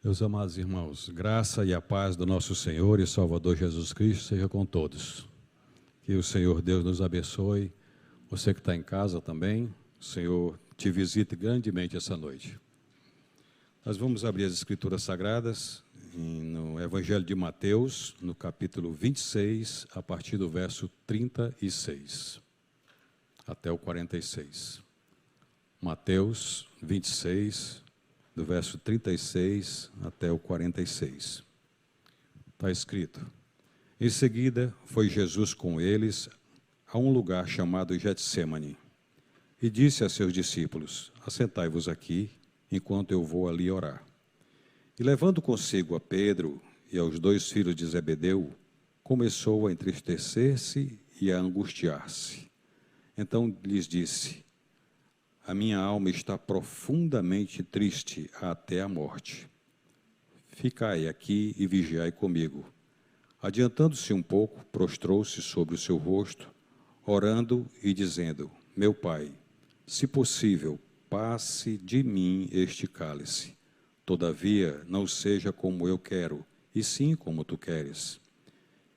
Meus amados irmãos, graça e a paz do nosso Senhor e Salvador Jesus Cristo seja com todos. Que o Senhor Deus nos abençoe. Você que está em casa também, o Senhor te visite grandemente essa noite. Nós vamos abrir as Escrituras Sagradas no Evangelho de Mateus, no capítulo 26, a partir do verso 36 até o 46. Mateus 26, do verso 36 até o 46. Está escrito: Em seguida, foi Jesus com eles a um lugar chamado Getsêmani, e disse a seus discípulos: Assentai-vos aqui, enquanto eu vou ali orar. E levando consigo a Pedro e aos 2 filhos de Zebedeu, começou a entristecer-se e a angustiar-se. Então lhes disse: A minha alma está profundamente triste até a morte. Ficai aqui e vigiai comigo. Adiantando-se um pouco, prostrou-se sobre o seu rosto, orando e dizendo: Meu Pai, se possível, passe de mim este cálice. Todavia, não seja como eu quero, e sim como tu queres.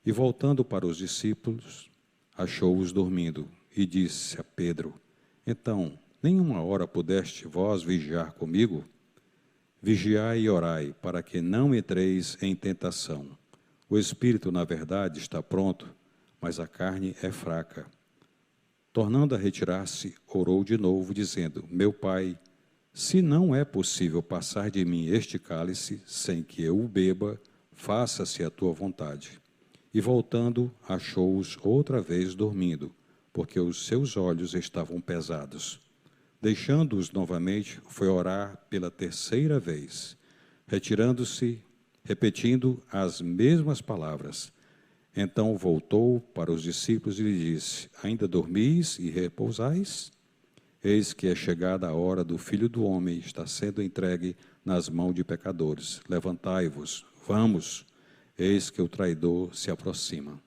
E voltando para os discípulos, achou-os dormindo, e disse a Pedro: Então, nenhuma hora pudeste vós vigiar comigo? Vigiai e orai, para que não entreis em tentação. O espírito, na verdade, está pronto, mas a carne é fraca. Tornando a retirar-se, orou de novo, dizendo: Meu Pai, se não é possível passar de mim este cálice, sem que eu o beba, faça-se a tua vontade. E voltando, achou-os outra vez dormindo, porque os seus olhos estavam pesados. Deixando-os novamente, foi orar pela 3ª vez, retirando-se, repetindo as mesmas palavras. Então voltou para os discípulos e lhes disse: Ainda dormis e repousais? Eis que é chegada a hora do Filho do Homem, está sendo entregue nas mãos de pecadores. Levantai-vos, vamos, eis que o traidor se aproxima.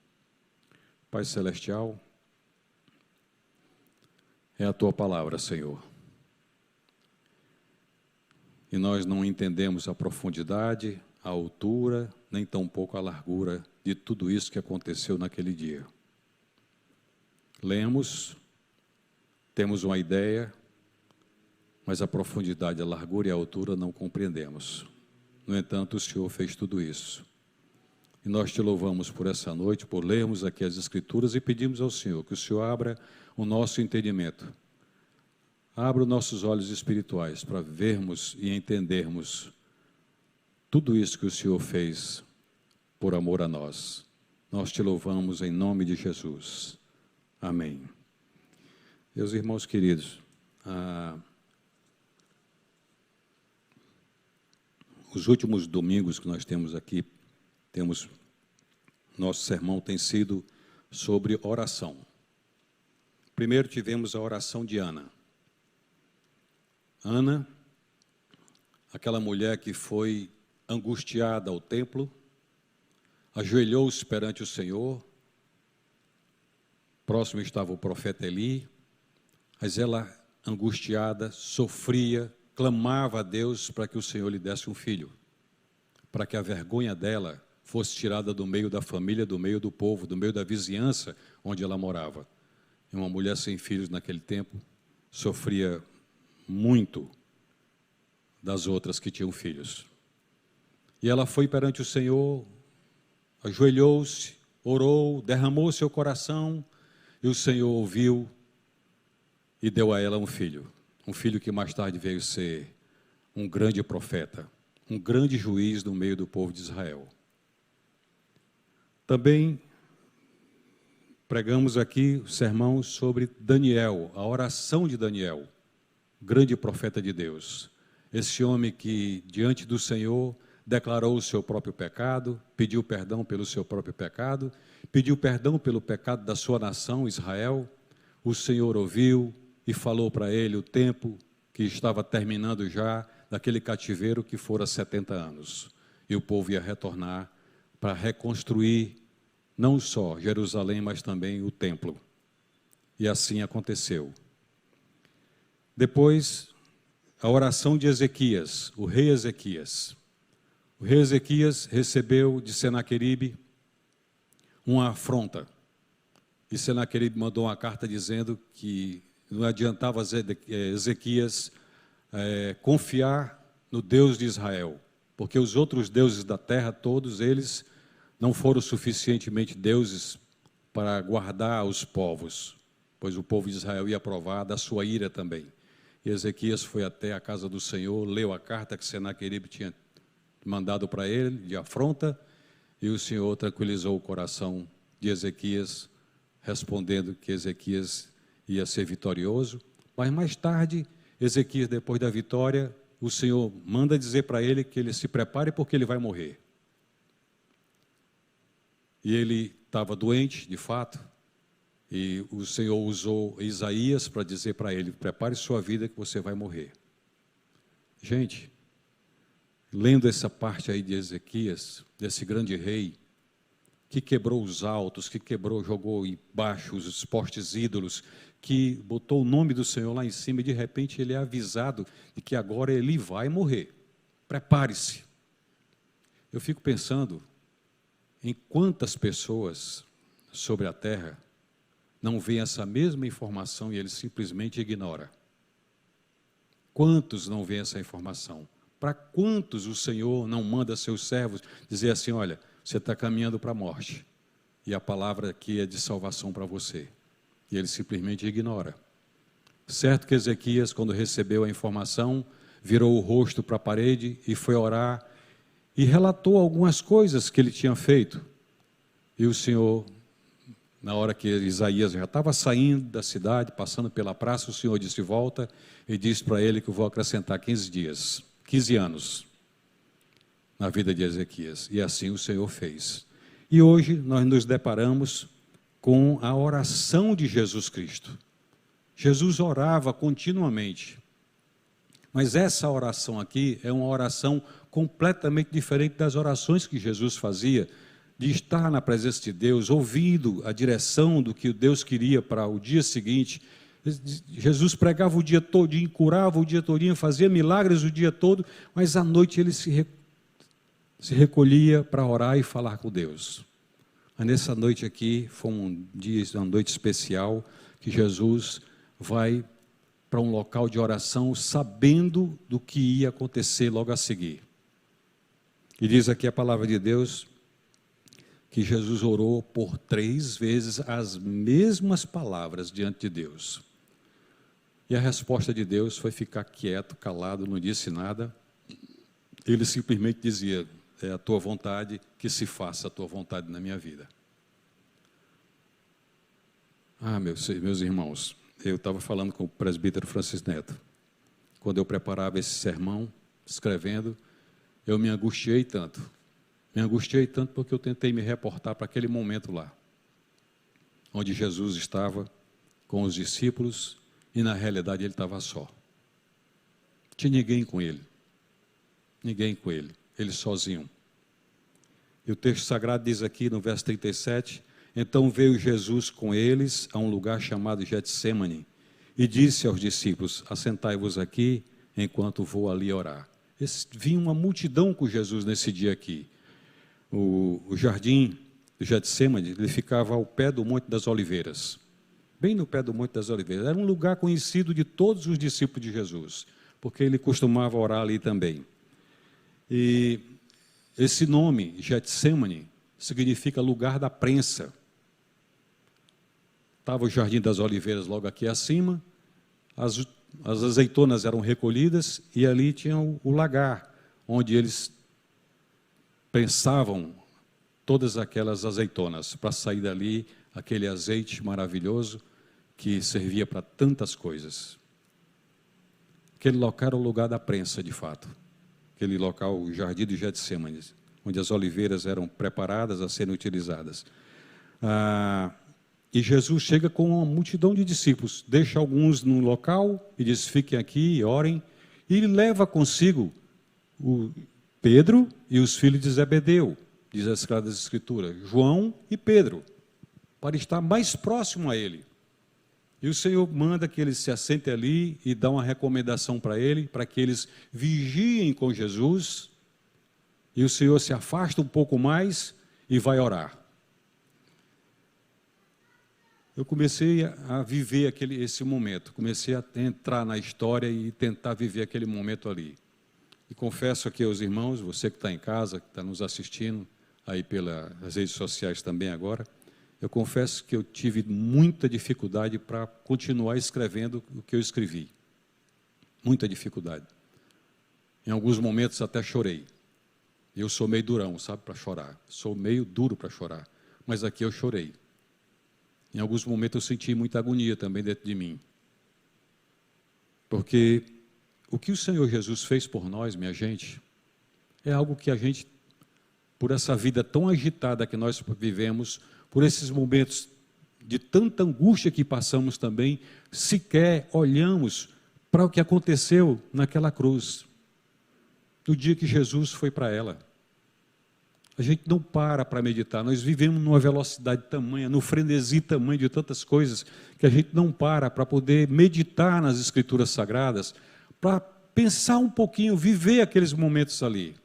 Pai Celestial, é a Tua palavra, Senhor. E nós não entendemos a profundidade, a altura, nem tampouco a largura de tudo isso que aconteceu naquele dia. Lemos, temos uma ideia, mas a profundidade, a largura e a altura não compreendemos. No entanto, o Senhor fez tudo isso. E nós te louvamos por essa noite, por lermos aqui as Escrituras e pedimos ao Senhor que o Senhor abra o nosso entendimento. Abra os nossos olhos espirituais para vermos e entendermos tudo isso que o Senhor fez por amor a nós. Nós te louvamos em nome de Jesus. Amém. Meus irmãos queridos, os últimos domingos que nós temos aqui, nosso sermão tem sido sobre oração. Primeiro tivemos a oração de Ana. Ana, aquela mulher que foi angustiada ao templo, ajoelhou-se perante o Senhor. Próximo estava o profeta Eli, mas ela, angustiada, sofria, clamava a Deus para que o Senhor lhe desse um filho, para que a vergonha dela fosse tirada do meio da família, do meio do povo, do meio da vizinhança onde ela morava. E uma mulher sem filhos naquele tempo sofria muito das outras que tinham filhos. E ela foi perante o Senhor, ajoelhou-se, orou, derramou seu coração, e o Senhor ouviu e deu a ela um filho que mais tarde veio ser um grande profeta, um grande juiz no meio do povo de Israel. Também pregamos aqui o sermão sobre Daniel, a oração de Daniel, grande profeta de Deus. Esse homem que, diante do Senhor, declarou o seu próprio pecado, pediu perdão pelo seu próprio pecado, pediu perdão pelo pecado da sua nação, Israel. O Senhor ouviu e falou para ele o tempo que estava terminando já daquele cativeiro que fora 70 anos. E o povo ia retornar para reconstruir não só Jerusalém, mas também o templo. E assim aconteceu. Depois, a oração de Ezequias, o rei Ezequias. O rei Ezequias recebeu de Senaqueribe uma afronta. E Senaqueribe mandou uma carta dizendo que não adiantava Ezequias confiar no Deus de Israel, porque os outros deuses da terra, todos eles, não foram suficientemente deuses para guardar os povos, pois o povo de Israel ia provar da sua ira também. E Ezequias foi até a casa do Senhor, leu a carta que Senaqueribe tinha mandado para ele, de afronta, e o Senhor tranquilizou o coração de Ezequias, respondendo que Ezequias ia ser vitorioso. Mas mais tarde, Ezequias, depois da vitória, o Senhor manda dizer para ele que ele se prepare porque ele vai morrer. E ele estava doente, de fato, e o Senhor usou Isaías para dizer para ele: prepare sua vida que você vai morrer. Gente, lendo essa parte aí de Ezequias, desse grande rei, que quebrou os altos, que quebrou, jogou embaixo os postes ídolos, que botou o nome do Senhor lá em cima, e de repente ele é avisado de que agora ele vai morrer. Prepare-se. Eu fico pensando em quantas pessoas sobre a terra não veem essa mesma informação e ele simplesmente ignora. Quantos não veem essa informação? Para quantos o Senhor não manda seus servos dizer assim: olha, você está caminhando para a morte, e a palavra aqui é de salvação para você, e ele simplesmente ignora. Certo que Ezequias, quando recebeu a informação, virou o rosto para a parede e foi orar, e relatou algumas coisas que ele tinha feito, e o Senhor, na hora que Isaías já estava saindo da cidade, passando pela praça, o Senhor disse: volta, e disse para ele que eu vou acrescentar 15 anos na vida de Ezequias. E assim o Senhor fez. E hoje nós nos deparamos com a oração de Jesus Cristo. Jesus orava continuamente. Mas essa oração aqui é uma oração completamente diferente das orações que Jesus fazia, de estar na presença de Deus, ouvindo a direção do que Deus queria para o dia seguinte. Jesus pregava o dia todinho, curava o dia todinho, fazia milagres o dia todo, mas à noite ele se recolhia para orar e falar com Deus. Mas nessa noite aqui, foi uma noite especial, que Jesus vai para um local de oração, sabendo do que ia acontecer logo a seguir. E diz aqui a palavra de Deus, que Jesus orou por 3 vezes as mesmas palavras diante de Deus. E a resposta de Deus foi ficar quieto, calado, não disse nada. Ele simplesmente dizia: é a tua vontade, que se faça a tua vontade na minha vida. Meus irmãos, eu estava falando com o presbítero Francis Neto. Quando eu preparava esse sermão, escrevendo, eu me angustiei tanto. Me angustiei tanto porque eu tentei me reportar para aquele momento lá, onde Jesus estava com os discípulos e, na realidade, ele estava só. Não tinha ninguém com ele. Ninguém com ele. Ele sozinho. E o texto sagrado diz aqui no verso 37, então veio Jesus com eles a um lugar chamado Getsemane e disse aos discípulos: assentai-vos aqui enquanto vou ali orar. Vinha uma multidão com Jesus nesse dia aqui. O jardim do Getsemane, ele ficava ao pé do Monte das Oliveiras, bem no pé do Monte das Oliveiras. Era um lugar conhecido de todos os discípulos de Jesus, porque ele costumava orar ali também. E esse nome, Getsemane, significa lugar da prensa. Estava o Jardim das Oliveiras logo aqui acima, as azeitonas eram recolhidas e ali tinha o lagar, onde eles prensavam todas aquelas azeitonas, para sair dali aquele azeite maravilhoso que servia para tantas coisas. Aquele local era o lugar da prensa, de fato. Aquele local, o Jardim de Getsemane, onde as oliveiras eram preparadas a serem utilizadas. E Jesus chega com uma multidão de discípulos, deixa alguns no local e diz: fiquem aqui e orem. E ele leva consigo o Pedro e os filhos de Zebedeu, diz a Sagrada Escritura, João e Pedro, para estar mais próximo a ele. E o Senhor manda que eles se assentem ali e dá uma recomendação para ele, para que eles vigiem com Jesus, E o Senhor se afasta um pouco mais e vai orar. Eu comecei a viver esse momento, comecei a entrar na história e tentar viver aquele momento ali. E confesso aqui aos irmãos, você que está em casa, que está nos assistindo, aí pelas redes sociais também agora, eu confesso que eu tive muita dificuldade para continuar escrevendo o que eu escrevi. Muita dificuldade. Em alguns momentos até chorei. Eu sou meio durão, sabe, para chorar. Sou meio duro para chorar. Mas aqui eu chorei. Em alguns momentos eu senti muita agonia também dentro de mim. Porque o que o Senhor Jesus fez por nós, minha gente, é algo que a gente, por essa vida tão agitada que nós vivemos, por esses momentos de tanta angústia que passamos também, sequer olhamos para o que aconteceu naquela cruz. No dia que Jesus foi para ela. A gente não para meditar, nós vivemos numa velocidade tamanha, no frenesi tamanho de tantas coisas, que a gente não para poder meditar nas Escrituras Sagradas, para pensar um pouquinho, viver aqueles momentos ali,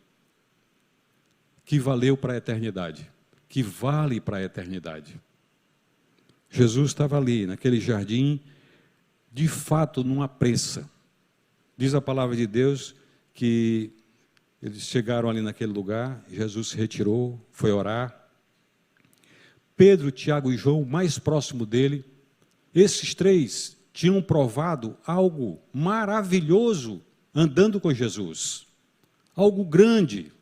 que valeu para a eternidade, que vale para a eternidade. Jesus estava ali, naquele jardim, de fato, numa pressa. Diz a palavra de Deus que eles chegaram ali naquele lugar, Jesus se retirou, foi orar. Pedro, Tiago e João, mais próximo dele, esses três tinham provado algo maravilhoso andando com Jesus. Algo grande.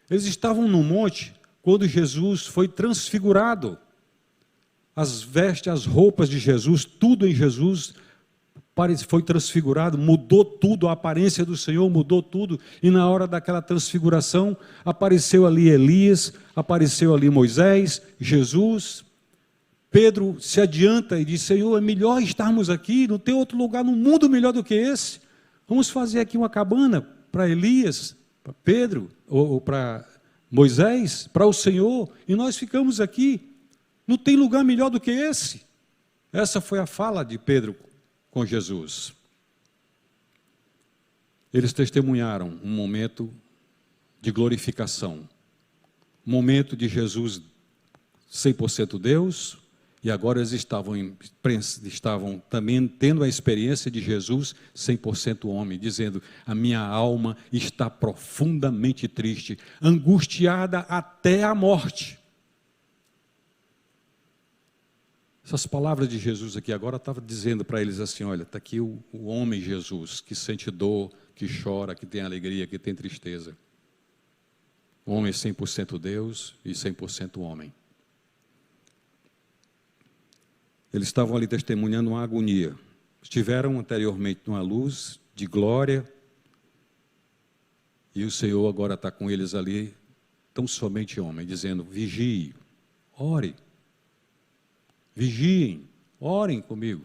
Eles estavam no monte quando Jesus foi transfigurado. As vestes, as roupas de Jesus, tudo em Jesus foi transfigurado, mudou tudo, a aparência do Senhor mudou tudo, e na hora daquela transfiguração, apareceu ali Elias, apareceu ali Moisés, Jesus. Pedro se adianta e diz: Senhor, é melhor estarmos aqui, não tem outro lugar no mundo melhor do que esse. Vamos fazer aqui uma cabana para Elias, para Pedro, ou para Moisés, para o Senhor, e nós ficamos aqui. Não tem lugar melhor do que esse. Essa foi a fala de Pedro com Jesus. Eles testemunharam um momento de glorificação, um momento de Jesus 100% Deus, e agora eles estavam também tendo a experiência de Jesus 100% homem, dizendo: a minha alma está profundamente triste, angustiada até a morte. Essas palavras de Jesus aqui agora estava dizendo para eles assim: olha, está aqui o homem Jesus, que sente dor, que chora, que tem alegria, que tem tristeza. O homem 100% Deus e 100% homem. Eles estavam ali testemunhando uma agonia. Estiveram anteriormente numa luz de glória, e o Senhor agora está com eles ali, tão somente homem, dizendo: vigie, ore. Vigiem, orem comigo.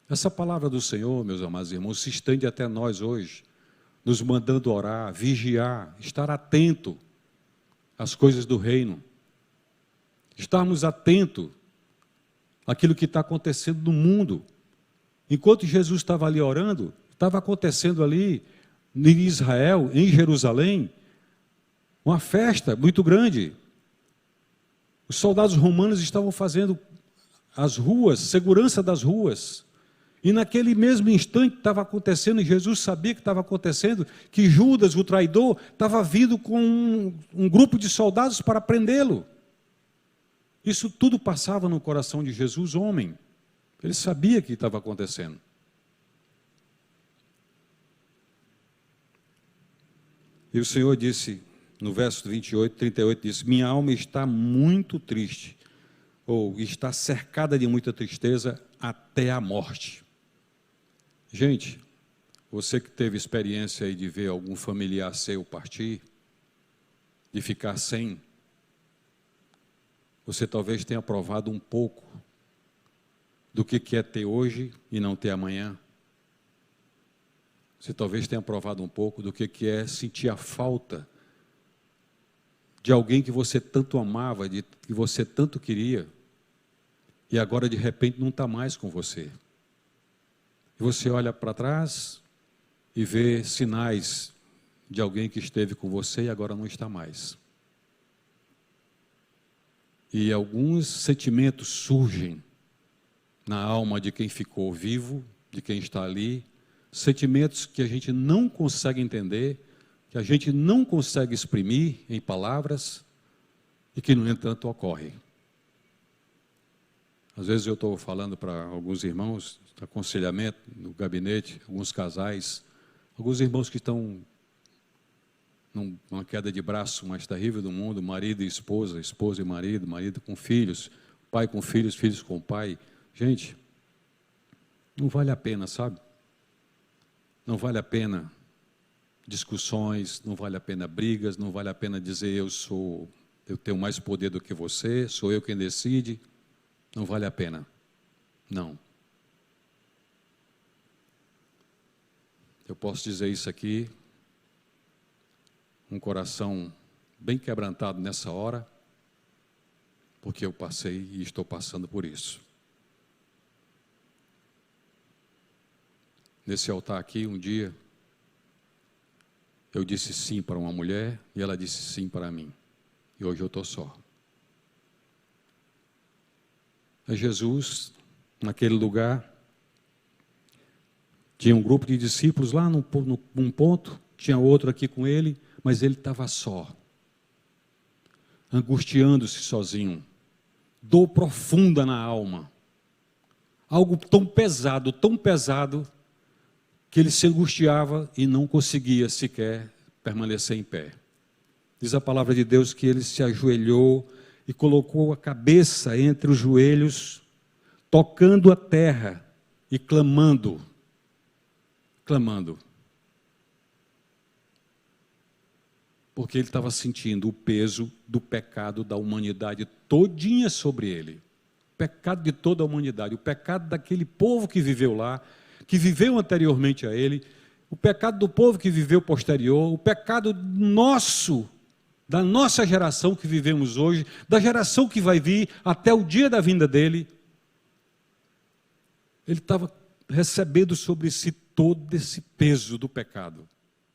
Essa palavra do Senhor, meus amados irmãos, se estende até nós hoje, nos mandando orar, vigiar, estar atento às coisas do reino, estarmos atentos àquilo que está acontecendo no mundo. Enquanto Jesus estava ali orando, estava acontecendo ali em Israel, em Jerusalém, uma festa muito grande. Os soldados romanos estavam fazendo as ruas, segurança das ruas. E naquele mesmo instante estava acontecendo, e Jesus sabia que estava acontecendo, que Judas, o traidor, estava vindo com um grupo de soldados para prendê-lo. Isso tudo passava no coração de Jesus, homem. Ele sabia que estava acontecendo. E o Senhor disse, no verso 38, disse: minha alma está muito triste, ou está cercada de muita tristeza até a morte. Gente, você que teve experiência aí de ver algum familiar seu partir, de ficar sem, você talvez tenha provado um pouco do que é ter hoje e não ter amanhã. Você talvez tenha provado um pouco do que é sentir a falta de alguém que você tanto amava, que você tanto queria, e agora de repente não está mais com você. E você olha para trás e vê sinais de alguém que esteve com você e agora não está mais. E alguns sentimentos surgem na alma de quem ficou vivo, de quem está ali, sentimentos que a gente não consegue entender, que a gente não consegue exprimir em palavras e que, no entanto, ocorre. Às vezes eu estou falando para alguns irmãos, aconselhamento no gabinete, alguns casais, alguns irmãos que estão numa queda de braço mais terrível do mundo, marido e esposa, esposa e marido, marido com filhos, pai com filhos, filhos com pai. Gente, não vale a pena, sabe? Não vale a pena discussões, não vale a pena brigas, não vale a pena dizer eu tenho mais poder do que você, sou eu quem decide. Não vale a pena. Não. Eu posso dizer isso aqui, um coração bem quebrantado nessa hora, porque eu passei e estou passando por isso. Nesse altar aqui, um dia, eu disse sim para uma mulher e ela disse sim para mim. E hoje eu estou só. Jesus, naquele lugar, tinha um grupo de discípulos lá num ponto, tinha outro aqui com ele, mas ele estava só, angustiando-se sozinho, dor profunda na alma, algo tão pesado, que ele se angustiava e não conseguia sequer permanecer em pé. Diz a palavra de Deus que ele se ajoelhou e colocou a cabeça entre os joelhos, tocando a terra e clamando. Porque ele estava sentindo o peso do pecado da humanidade todinha sobre ele. O pecado de toda a humanidade, o pecado daquele povo que viveu lá, que viveu anteriormente a ele, o pecado do povo que viveu posterior, o pecado nosso, da nossa geração que vivemos hoje, da geração que vai vir até o dia da vinda dele. Ele estava recebendo sobre si todo esse peso do pecado.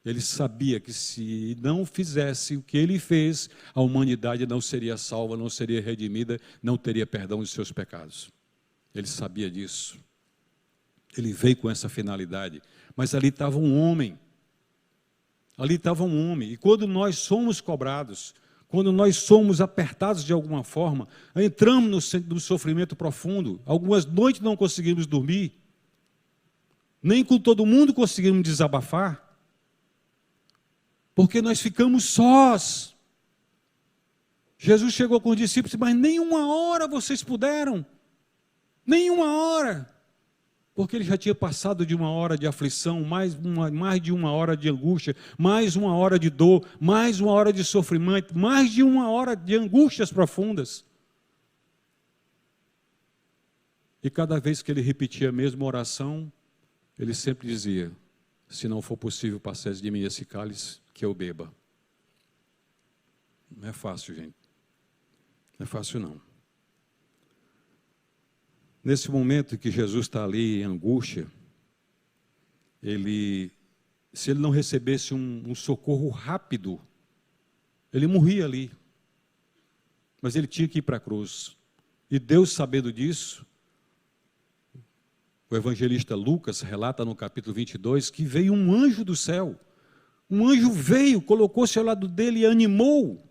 Ele sabia que se não fizesse o que ele fez, a humanidade não seria salva, não seria redimida, não teria perdão dos seus pecados. Ele sabia disso. Ele veio com essa finalidade. Mas ali estava um homem. E quando nós somos cobrados, quando nós somos apertados de alguma forma, entramos no sofrimento profundo. Algumas noites não conseguimos dormir. Nem com todo mundo conseguimos desabafar. Porque nós ficamos sós. Jesus chegou com os discípulos, mas nenhuma hora vocês puderam. Nenhuma hora. Porque ele já tinha passado de uma hora de aflição, mais de uma hora de angústia, mais uma hora de dor, mais uma hora de sofrimento, mais de uma hora de angústias profundas. E cada vez que ele repetia a mesma oração, ele sempre dizia: se não for possível passar de mim esse cálice, que eu beba. Não é fácil, gente. Não é fácil, não. Nesse momento que Jesus está ali em angústia, se ele não recebesse um socorro rápido, ele morria ali. Mas ele tinha que ir para a cruz. E Deus, sabendo disso, o evangelista Lucas relata no capítulo 22 que veio um anjo do céu. Um anjo veio, colocou-se ao lado dele e animou.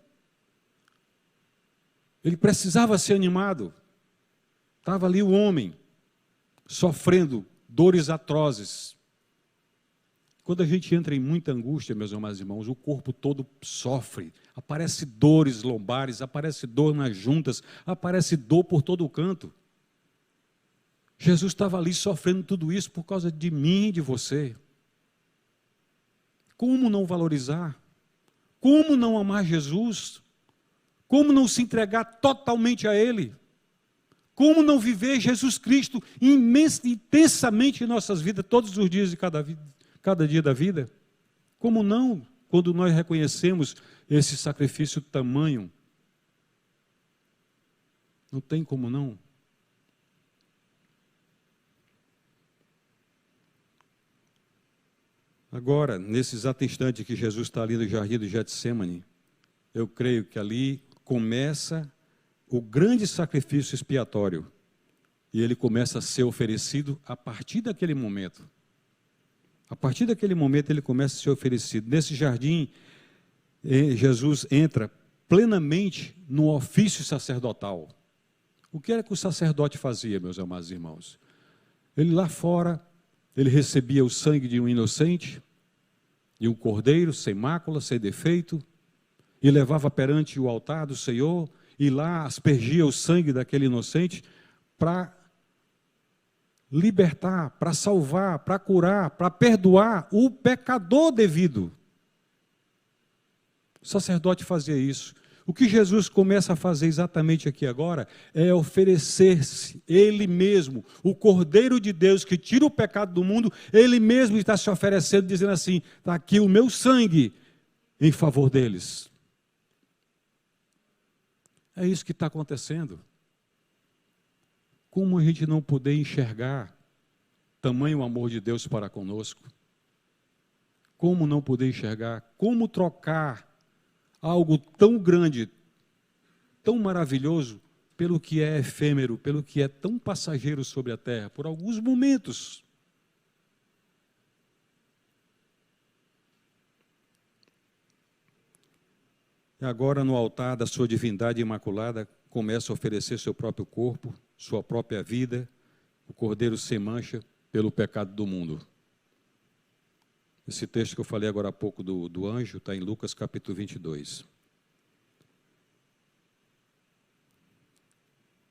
Ele precisava ser animado. Estava ali o homem, sofrendo dores atrozes. Quando a gente entra em muita angústia, meus amados irmãos, o corpo todo sofre. Aparece dores lombares, aparece dor nas juntas, aparece dor por todo o canto. Jesus estava ali sofrendo tudo isso por causa de mim e de você. Como não valorizar? Como não amar Jesus? Como não se entregar totalmente a Ele? Como não viver Jesus Cristo intensamente em nossas vidas, todos os dias de cada dia da vida? Como não, quando nós reconhecemos esse sacrifício tamanho? Não tem como não. Agora, nesse exato instante que Jesus está ali no jardim do Getsemane, eu creio que ali começa o grande sacrifício expiatório. E ele começa a ser oferecido a partir daquele momento. A partir daquele momento ele começa a ser oferecido. Nesse jardim, Jesus entra plenamente no ofício sacerdotal. O que era que o sacerdote fazia, meus amados irmãos? Ele lá fora, ele recebia o sangue de um inocente, de um cordeiro sem mácula, sem defeito, e levava perante o altar do Senhor, e lá aspergia o sangue daquele inocente para libertar, para salvar, para curar, para perdoar o pecador devido. O sacerdote fazia isso. O que Jesus começa a fazer exatamente aqui agora é oferecer-se, Ele mesmo, o Cordeiro de Deus que tira o pecado do mundo, Ele mesmo está se oferecendo, dizendo assim, está aqui o meu sangue em favor deles. É isso que está acontecendo. Como a gente não poder enxergar tamanho amor de Deus para conosco? Como não poder enxergar? Como trocar algo tão grande, tão maravilhoso, pelo que é efêmero, pelo que é tão passageiro sobre a terra, por alguns momentos? E agora, no altar da sua divindade imaculada, começa a oferecer seu próprio corpo, sua própria vida, o Cordeiro sem mancha, pelo pecado do mundo. Esse texto que eu falei agora há pouco do anjo, está em Lucas capítulo 22.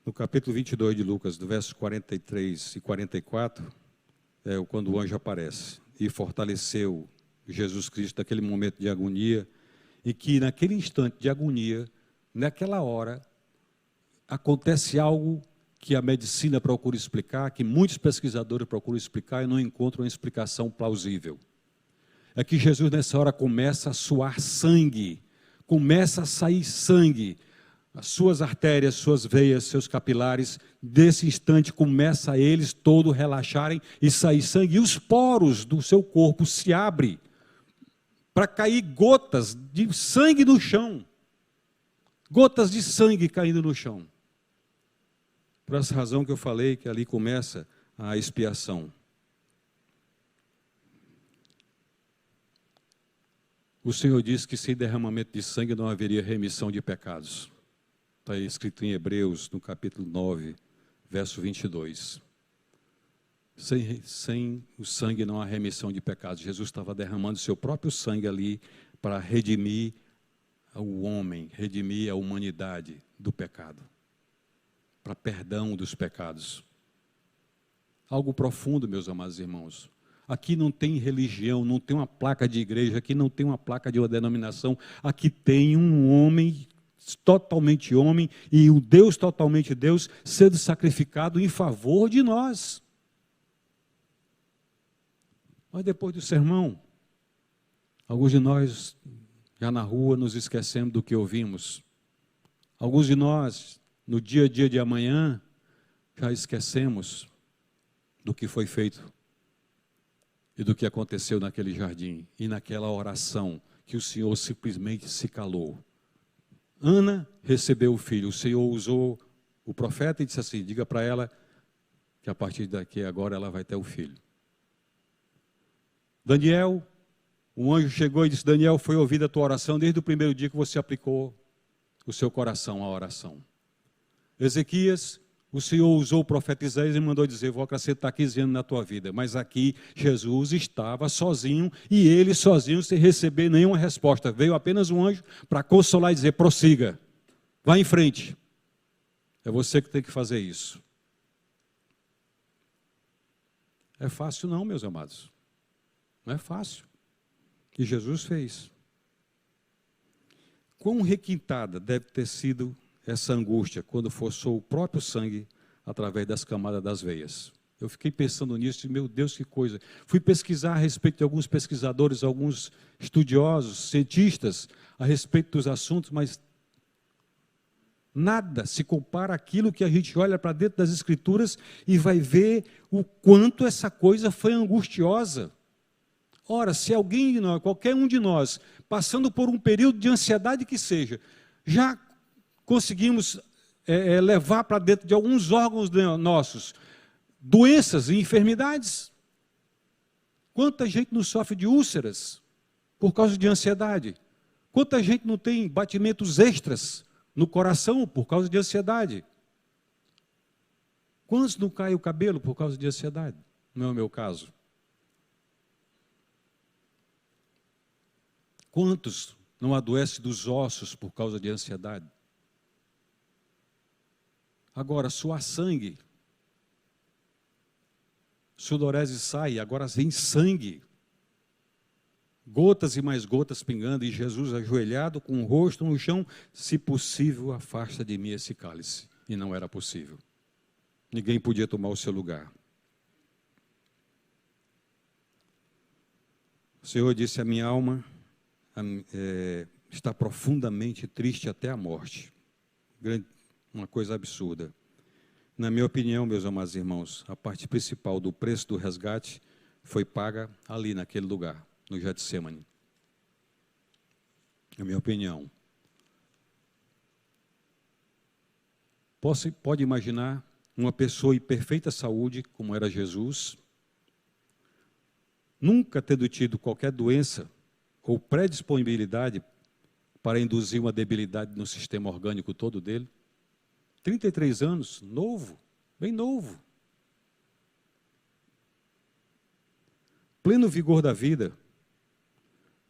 No capítulo 22 de Lucas, do versos 43 e 44, é quando o anjo aparece e fortaleceu Jesus Cristo naquele momento de agonia, e que naquele instante de agonia, naquela hora, acontece algo que a medicina procura explicar, que muitos pesquisadores procuram explicar e não encontram uma explicação plausível. É que Jesus nessa hora começa a suar sangue, começa a sair sangue, as suas artérias, suas veias, seus capilares, desse instante começa a eles todos relaxarem e sair sangue, e os poros do seu corpo se abrem, para cair gotas de sangue no chão, gotas de sangue caindo no chão. Por essa razão que eu falei que ali começa a expiação. O Senhor disse que sem derramamento de sangue não haveria remissão de pecados. Está escrito em Hebreus, no capítulo 9, verso 22. Sem o sangue não há remissão de pecados. Jesus estava derramando seu próprio sangue ali para redimir o homem, redimir a humanidade do pecado, para perdão dos pecados. Algo profundo, meus amados irmãos. Aqui não tem religião, não tem uma placa de igreja, aqui não tem uma placa de uma denominação, aqui tem um homem totalmente homem e um Deus totalmente Deus sendo sacrificado em favor de nós. Mas depois do sermão, alguns de nós, já na rua, nos esquecemos do que ouvimos. Alguns de nós, no dia a dia de amanhã, já esquecemos do que foi feito e do que aconteceu naquele jardim e naquela oração que o Senhor simplesmente se calou. Ana recebeu o filho, o Senhor usou o profeta e disse assim, diga para ela que a partir daqui agora ela vai ter o filho. Daniel, um anjo chegou e disse, Daniel, foi ouvida a tua oração desde o primeiro dia que você aplicou o seu coração à oração. Ezequias, o Senhor usou o profeta Isaías e mandou dizer, vou acrescentar 15 anos na tua vida. Mas aqui Jesus estava sozinho e ele sozinho sem receber nenhuma resposta. Veio apenas um anjo para consolar e dizer, prossiga, vá em frente. É você que tem que fazer isso. É fácil não, meus amados. Não é fácil. E Jesus fez. Quão requintada deve ter sido essa angústia quando forçou o próprio sangue através das camadas das veias. Eu fiquei pensando nisso e, meu Deus, que coisa. Fui pesquisar a respeito de alguns pesquisadores, alguns estudiosos, cientistas, a respeito dos assuntos, mas nada se compara àquilo que a gente olha para dentro das Escrituras e vai ver o quanto essa coisa foi angustiosa. Ora, se alguém de nós, qualquer um de nós, passando por um período de ansiedade que seja, já conseguimos levar para dentro de alguns órgãos nossos doenças e enfermidades. Quanta gente não sofre de úlceras por causa de ansiedade? Quanta gente não tem batimentos extras no coração por causa de ansiedade? Quantos não cai o cabelo por causa de ansiedade? Não é o meu caso. Quantos não adoecem dos ossos por causa de ansiedade? Agora, suar sangue. Sudorese sai, agora vem sangue. Gotas e mais gotas pingando, e Jesus ajoelhado com o rosto no chão, se possível, afasta de mim esse cálice. E não era possível. Ninguém podia tomar o seu lugar. O Senhor disse: a minha alma está profundamente triste até a morte. Uma coisa absurda. Na minha opinião, meus amados irmãos, a parte principal do preço do resgate foi paga ali naquele lugar, no Getsemane. Na minha opinião. Pode imaginar uma pessoa em perfeita saúde, como era Jesus, nunca tendo tido qualquer doença ou predisponibilidade para induzir uma debilidade no sistema orgânico todo dele. 33 anos, novo, bem novo. Pleno vigor da vida,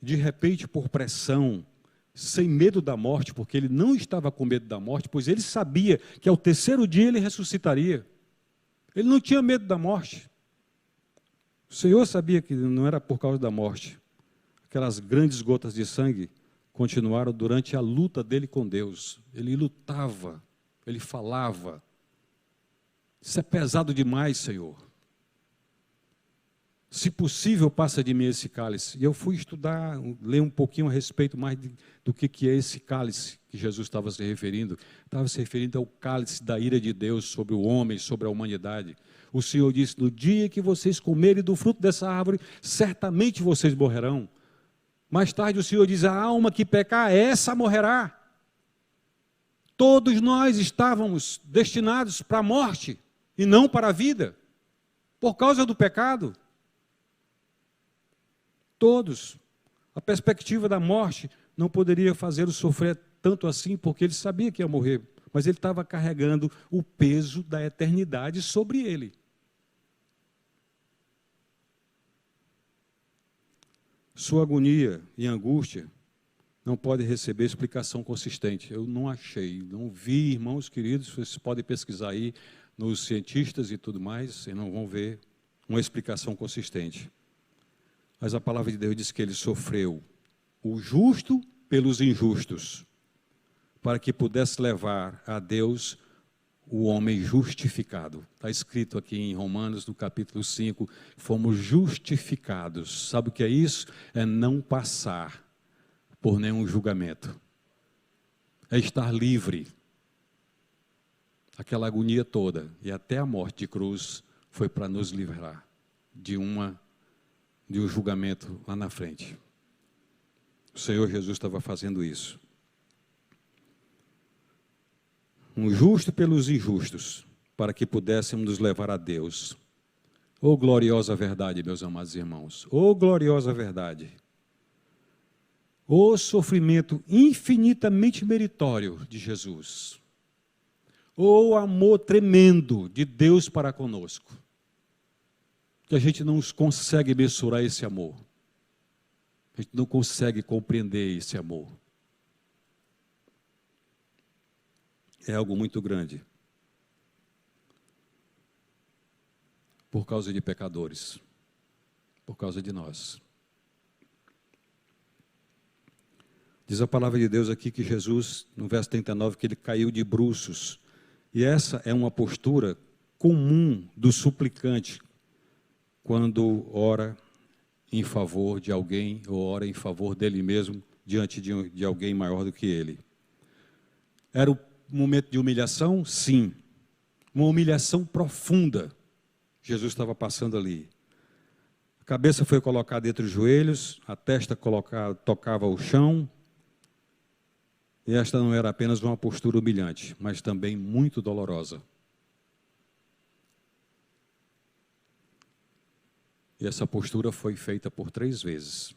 de repente por pressão, sem medo da morte, porque ele não estava com medo da morte, pois ele sabia que ao terceiro dia ele ressuscitaria. Ele não tinha medo da morte. O Senhor sabia que não era por causa da morte. Aquelas grandes gotas de sangue continuaram durante a luta dele com Deus. Ele lutava, ele falava: isso é pesado demais, Senhor. Se possível, passa de mim esse cálice. E eu fui estudar, ler um pouquinho a respeito mais do que é esse cálice que Jesus estava se referindo. Estava se referindo ao cálice da ira de Deus sobre o homem, sobre a humanidade. O Senhor disse: no dia que vocês comerem do fruto dessa árvore, certamente vocês morrerão. Mais tarde o Senhor diz: a alma que pecar, essa morrerá. Todos nós estávamos destinados para a morte e não para a vida, por causa do pecado. Todos. A perspectiva da morte não poderia fazê-lo sofrer tanto assim, porque ele sabia que ia morrer, mas ele estava carregando o peso da eternidade sobre ele. Sua agonia e angústia não pode receber explicação consistente. Eu não achei, não vi, irmãos queridos, vocês podem pesquisar aí nos cientistas e tudo mais, e não vão ver uma explicação consistente. Mas a palavra de Deus diz que ele sofreu o justo pelos injustos, para que pudesse levar a Deus o homem justificado. Está escrito aqui em Romanos, no capítulo 5, fomos justificados. Sabe o que é isso? É não passar por nenhum julgamento. É estar livre. Aquela agonia toda, e até a morte de cruz, foi para nos livrar de um julgamento lá na frente. O Senhor Jesus estava fazendo isso. Um justo pelos injustos, para que pudéssemos nos levar a Deus. Oh, gloriosa verdade, meus amados irmãos. Oh, gloriosa verdade. Oh, sofrimento infinitamente meritório de Jesus. Oh, amor tremendo de Deus para conosco. Que a gente não consegue mensurar esse amor. A gente não consegue compreender esse amor. É algo muito grande. Por causa de pecadores. Por causa de nós. Diz a palavra de Deus aqui que Jesus, no verso 39, que ele caiu de bruços. E essa é uma postura comum do suplicante quando ora em favor de alguém ou ora em favor dele mesmo diante de alguém maior do que ele. Era um momento de humilhação? Sim. Uma humilhação profunda. Jesus estava passando ali. cabeça foi colocada entre os joelhos, a testa tocava o chão, e esta não era apenas uma postura humilhante, mas também muito dolorosa. E essa postura foi feita por 3 vezes.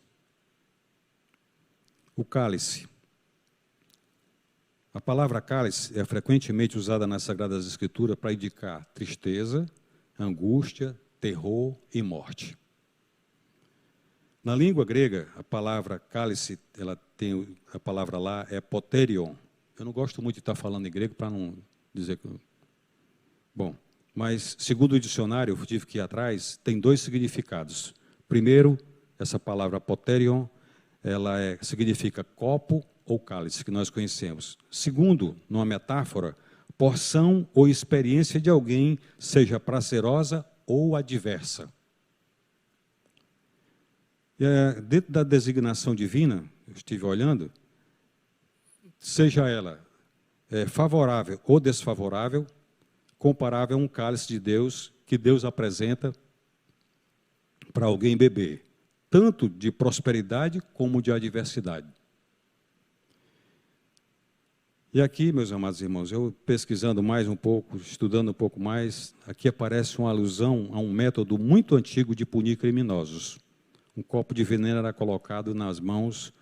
O cálice. A palavra cálice é frequentemente usada nas Sagradas Escrituras para indicar tristeza, angústia, terror e morte. Na língua grega, a palavra cálice, ela tem a palavra lá é poterion. Eu não gosto muito de estar falando em grego para não dizer que... Bom, mas segundo o dicionário, eu tive que ir atrás, tem 2 significados. Primeiro, essa palavra poterion, ela significa copo ou cálice, que nós conhecemos. Segundo, numa metáfora, porção ou experiência de alguém, seja prazerosa ou adversa. Dentro da designação divina, eu estive olhando, seja ela favorável ou desfavorável, comparável a um cálice de Deus, que Deus apresenta para alguém beber, tanto de prosperidade como de adversidade. E aqui, meus amados irmãos, eu pesquisando mais um pouco, estudando um pouco mais, aqui aparece uma alusão a um método muito antigo de punir criminosos. Um copo de veneno era colocado nas mãos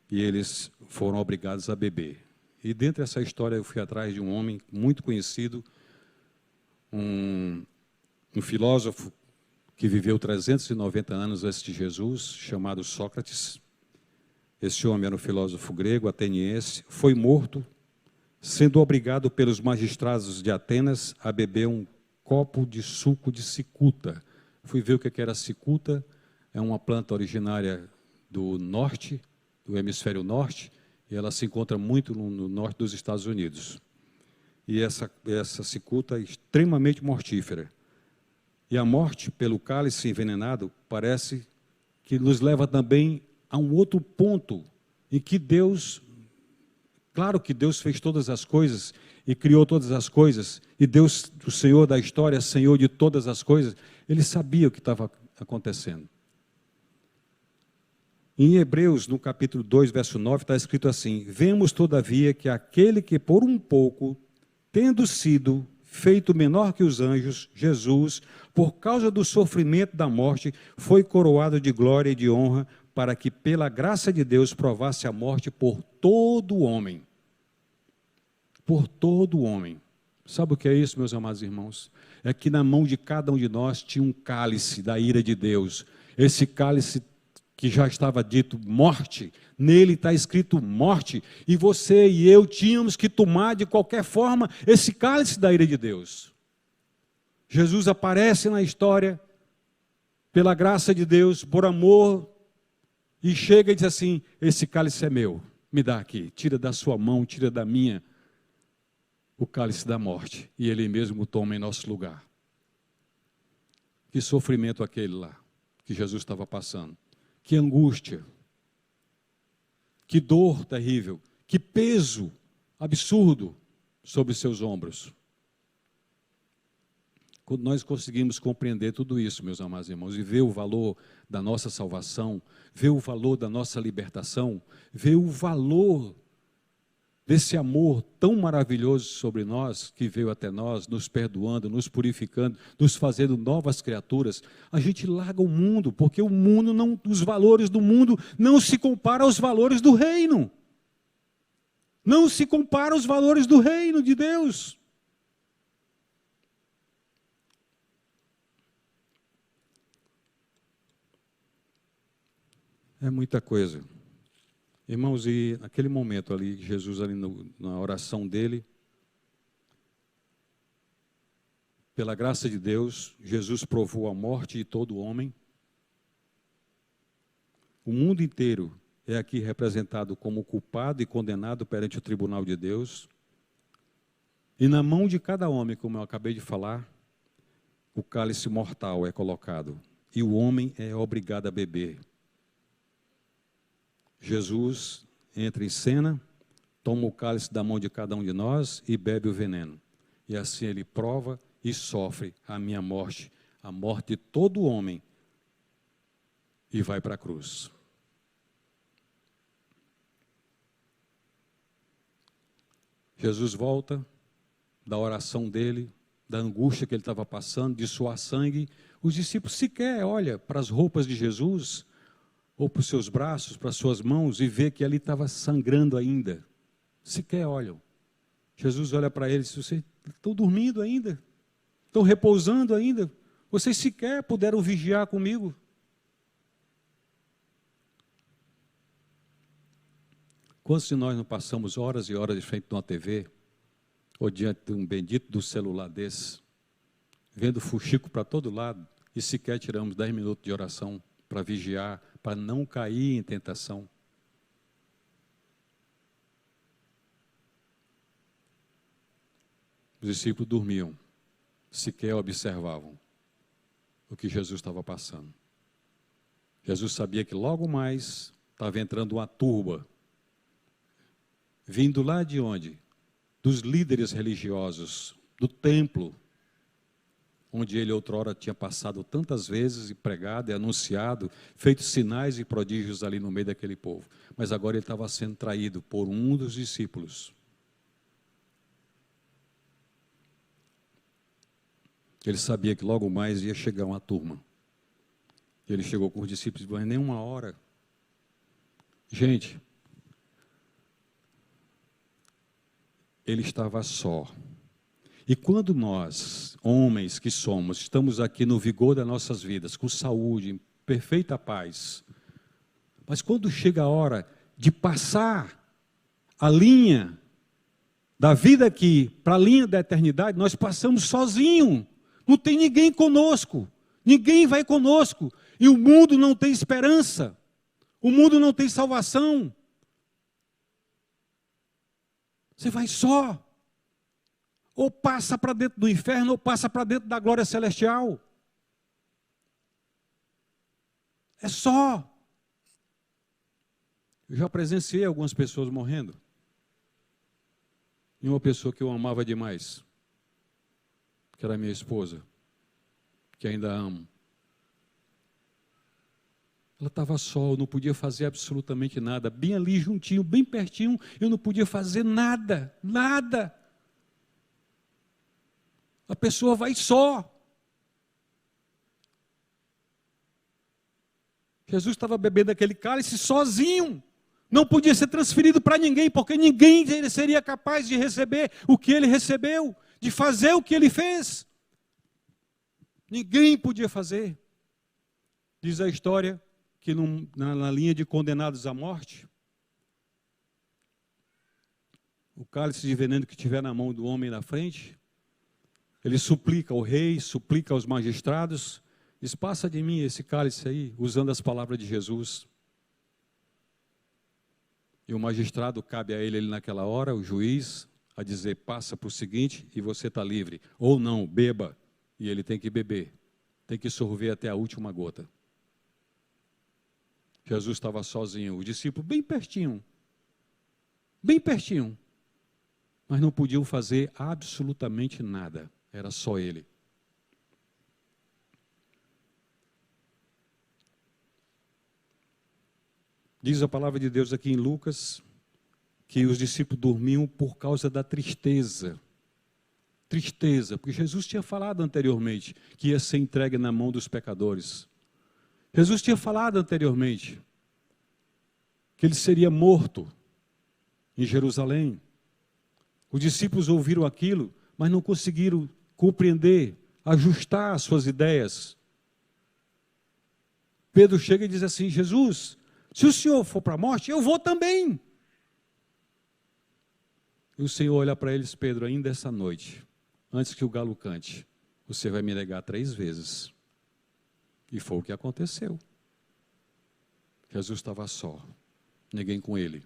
e eles foram obrigados a beber. E dentro dessa história eu fui atrás de um homem muito conhecido, um filósofo que viveu 390 anos antes de Jesus, chamado Sócrates. Esse homem era um filósofo grego, ateniense, foi morto, sendo obrigado pelos magistrados de Atenas a beber um copo de suco de cicuta. Fui ver o que era cicuta. É uma planta originária do norte, do hemisfério norte, e ela se encontra muito no norte dos Estados Unidos. E essa cicuta é extremamente mortífera. E a morte pelo cálice envenenado parece que nos leva também a um outro ponto em que Deus, claro que Deus fez todas as coisas e criou todas as coisas, e Deus, o Senhor da história, Senhor de todas as coisas, Ele sabia o que estava acontecendo. Em Hebreus, no capítulo 2, verso 9, está escrito assim: vemos, todavia, que aquele que por um pouco, tendo sido feito menor que os anjos, Jesus, por causa do sofrimento da morte, foi coroado de glória e de honra, para que pela graça de Deus provasse a morte por todo homem. Por todo homem. Sabe o que é isso, meus amados irmãos? É que na mão de cada um de nós tinha um cálice da ira de Deus. Esse cálice que já estava dito morte, nele está escrito morte, e você e eu tínhamos que tomar de qualquer forma esse cálice da ira de Deus. Jesus aparece na história, pela graça de Deus, por amor, e chega e diz assim: esse cálice é meu, me dá aqui, tira da sua mão, tira da minha, o cálice da morte, e Ele mesmo toma em nosso lugar. Que sofrimento aquele lá, que Jesus estava passando. Que angústia, que dor terrível, que peso absurdo sobre seus ombros. Quando nós conseguimos compreender tudo isso, meus amados irmãos, e ver o valor da nossa salvação, ver o valor da nossa libertação, ver o valor desse amor tão maravilhoso sobre nós, que veio até nós, nos perdoando, nos purificando, nos fazendo novas criaturas, a gente larga o mundo, porque o mundo não, os valores do mundo não se comparam aos valores do reino. Não se compara aos valores do reino de Deus. É muita coisa. Irmãos, e naquele momento ali, Jesus ali na oração dele, pela graça de Deus, Jesus provou a morte de todo homem. O mundo inteiro é aqui representado como culpado e condenado perante o tribunal de Deus. E na mão de cada homem, como eu acabei de falar, o cálice mortal é colocado. E o homem é obrigado a beber. Jesus entra em cena, toma o cálice da mão de cada um de nós e bebe o veneno. E assim ele prova e sofre a minha morte, a morte de todo homem, e vai para a cruz. Jesus volta da oração dele, da angústia que ele estava passando, de suar sangue. Os discípulos sequer olham para as roupas de Jesus, ou para os seus braços, para as suas mãos, e vê que ali estava sangrando ainda. Sequer olham. Jesus olha para eles e diz: vocês estão dormindo ainda? Estão repousando ainda? Vocês sequer puderam vigiar comigo? Quantos de nós não passamos horas e horas de frente de uma TV, ou diante de um bendito do celular desse, vendo fuxico para todo lado, e sequer tiramos 10 minutos de oração para vigiar, para não cair em tentação? Os discípulos dormiam, sequer observavam o que Jesus estava passando. Jesus sabia que logo mais estava entrando uma turba, vindo lá de onde? Dos líderes religiosos, do templo, onde ele outrora tinha passado tantas vezes e pregado e anunciado, feito sinais e prodígios ali no meio daquele povo. Mas agora ele estava sendo traído por um dos discípulos. Ele sabia que logo mais ia chegar uma turma. Ele chegou com os discípulos, mas nem uma hora. Gente, ele estava só. E quando nós, homens que somos, estamos aqui no vigor das nossas vidas, com saúde, em perfeita paz, mas quando chega a hora de passar a linha da vida aqui para a linha da eternidade, nós passamos sozinho. Não tem ninguém conosco, ninguém vai conosco, e o mundo não tem esperança, o mundo não tem salvação. Você vai só, ou passa para dentro do inferno, ou passa para dentro da glória celestial. É só. Eu já presenciei algumas pessoas morrendo, e uma pessoa que eu amava demais, que era minha esposa, que ainda amo. Ela estava só, eu não podia fazer absolutamente nada. Bem ali, juntinho, bem pertinho, eu não podia fazer nada, nada. A pessoa vai só. Jesus estava bebendo aquele cálice sozinho. Não podia ser transferido para ninguém, porque ninguém seria capaz de receber o que ele recebeu, de fazer o que ele fez. Ninguém podia fazer. Diz a história que na linha de condenados à morte, o cálice de veneno que tiver na mão do homem na frente, ele suplica ao rei, suplica aos magistrados, diz: passa de mim esse cálice aí, usando as palavras de Jesus. E o magistrado, cabe a ele naquela hora, o juiz, a dizer: passa para o seguinte e você está livre. Ou não, beba. E ele tem que beber, tem que sorver até a última gota. Jesus estava sozinho, o discípulo bem pertinho, mas não podiam fazer absolutamente nada, era só ele. Diz a palavra de Deus aqui em Lucas, que os discípulos dormiam por causa da tristeza. Tristeza, porque Jesus tinha falado anteriormente que ia ser entregue na mão dos pecadores. Jesus tinha falado anteriormente que ele seria morto em Jerusalém. Os discípulos ouviram aquilo, mas não conseguiram compreender, ajustar as suas ideias. Pedro chega e diz assim: Jesus, se o Senhor for para a morte, eu vou também. E o Senhor olha para eles: Pedro, ainda essa noite, antes que o galo cante, você vai me negar 3 vezes. E foi o que aconteceu. Jesus estava só, ninguém com ele.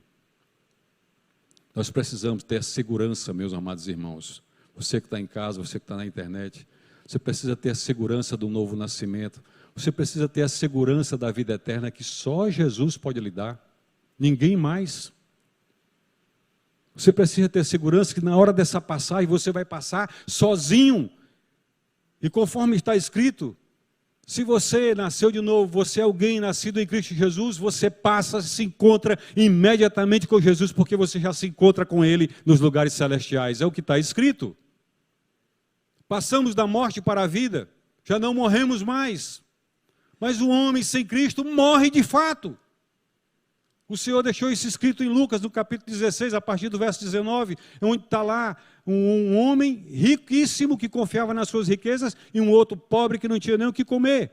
Nós precisamos ter a segurança, meus amados irmãos. Você que está em casa, você que está na internet, você precisa ter a segurança do novo nascimento. Você precisa ter a segurança da vida eterna que só Jesus pode lhe dar. Ninguém mais. Você precisa ter segurança que na hora dessa passagem você vai passar sozinho. E conforme está escrito, Se você nasceu de novo, você é alguém nascido em Cristo Jesus, você passa, se encontra imediatamente com Jesus, porque você já se encontra com Ele nos lugares celestiais. É o que está escrito. Passamos da morte para a vida, já não morremos mais. Mas o homem sem Cristo morre de fato. O Senhor deixou isso escrito em Lucas, no capítulo 16, a partir do verso 19, onde está lá um homem riquíssimo que confiava nas suas riquezas e um outro pobre que não tinha nem o que comer.